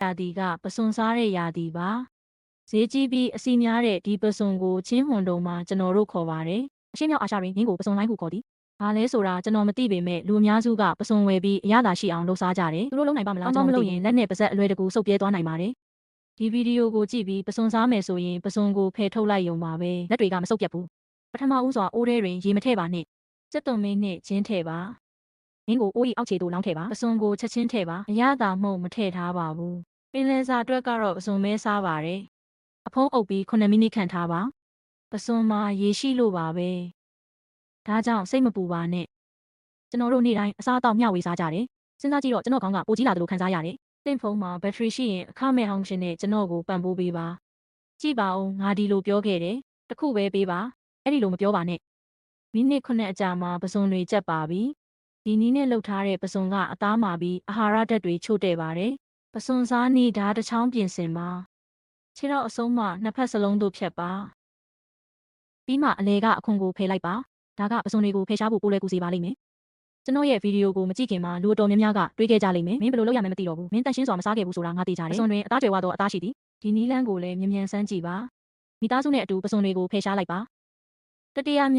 ရာသီကပစွန်စားတဲ့ရာသီပါဈေးကြီးပြီးအစီများတဲ့ဒီပစွန်ကိုချင်းဟွန်တုံမှာကျွန်တော်တို့ခေါ်ပါတယ်အရှင်းမြောက်အာရှတွင်ငင်းကိုပစွန်လိုင်းဟုခေါ်သည်ဘာလဲဆိုတာကျွန်တော်မသိပေမဲ့လူအများစုကပစွန်ဝယ်ပြီးအရသာရှိအောင်လှုပ်ရှားကြတယ်သူတို့လုံးနိုင်ပါမလားကျွန်တော်မလုပ်ရင်လက်နဲ့ပါဆက်အလွယ်တကူစုပ်ပြဲသွားနိုင်ပါတယ်ဒီဗီဒီယိုကိုကြည့်ပြီးပစွန်စားမယ်ဆိုရင်ပစွန်ကိုဖယ်ထုတ်လိုက်ရုံပါပဲလက်တွေကမစုပ်ပြတ်ဘူးပထမဦးစွာအိုးထဲတွင်ရေမထည့်ပါနဲ့စက်သွန်မင်းနဲ့ဂျင်းထည့်ပါငင်းကိုအိုးဤအောက်ခြေသို့လောင်းထည့်ပါပစွန်ကိုချက်ချင်းထည့်ပါအရသာမှုန့်မထည့်ထားပါဘူးပင်လယ်စာအတွက်ကတော့ပစွန်မဲစားပါတယ်အဖုံးအုပ်ပြီး9မိနစ်ခန့်ထားပါပစွန်မှာရေရှိလို့ပါပဲဒါကြောင့်စိတ်မပူပါနဲ့ကျွန်တော်တို့နေ့တိုင်းအစားအသောက်မျှဝေစားကြတယ်စဉ်းစားကြည့်တော့ကျွန်တော်ခေါင်းကပိုကြီးလာတယ်လို့ခံစားရတယ်တင့်ဖုံးမှာဘက်ထရီရှိရင်အခမဲ့ဟောင်းရှင်နဲ့ကျွန်တော်ကိုပံ့ပိုးပေးပါကြည့်ပါဦးငါဒီလိုပြောခဲ့တယ်တခုပဲပေးပါအဲ့ဒီလိုမပြောပါနဲ့မိနစ်9အကြာမှာပစွန်တွေကျက်ပါပြီဒီနည်းနဲ့လှုပ်ထားတဲ့ပစွန်ကအသားမာပြီးအာဟာရဓာတ်တွေချို့တဲ့ပါတယ်ပစွန်စားနီးဓာတ်တစ်ချောင်းပြင်ဆင်ပါခြေထောက်အဆုံးမှနှစ်ဖက်စလုံးတို့ဖြတ်ပါပြီးမှအလဲကအခွန်ကိုဖယ်လိုက်ပါဒါကပစွန်တွေကိုဖယ်ရှားဖို့ပိုလွယ်ကူစေပါလိမ့်မယ်ကျွန်တော်ရဲ့ဗီဒီယိုကိုမကြည့်ခင်မှာလူအတော်များများကတွေးခဲ့ကြလိမ့်မယ်မင်းဘယ်လိုလုပ်ရမှန်းမသိတော့ဘူးမင်းတန်ရှင်းစွာမစားခဲ့ဘူးဆိုတာငါသိကြတယ်ပစွန်တွင်အသားကျွယ်ဝသောအသားရှိသည်ဒီနီးလန်းကိုလည်းမြ мян ဆန်းကြည့်ပါမိသားစုနဲ့အတူပစွန်တွေကိုဖယ်ရှားလိုက်ပါတတိယမြောက်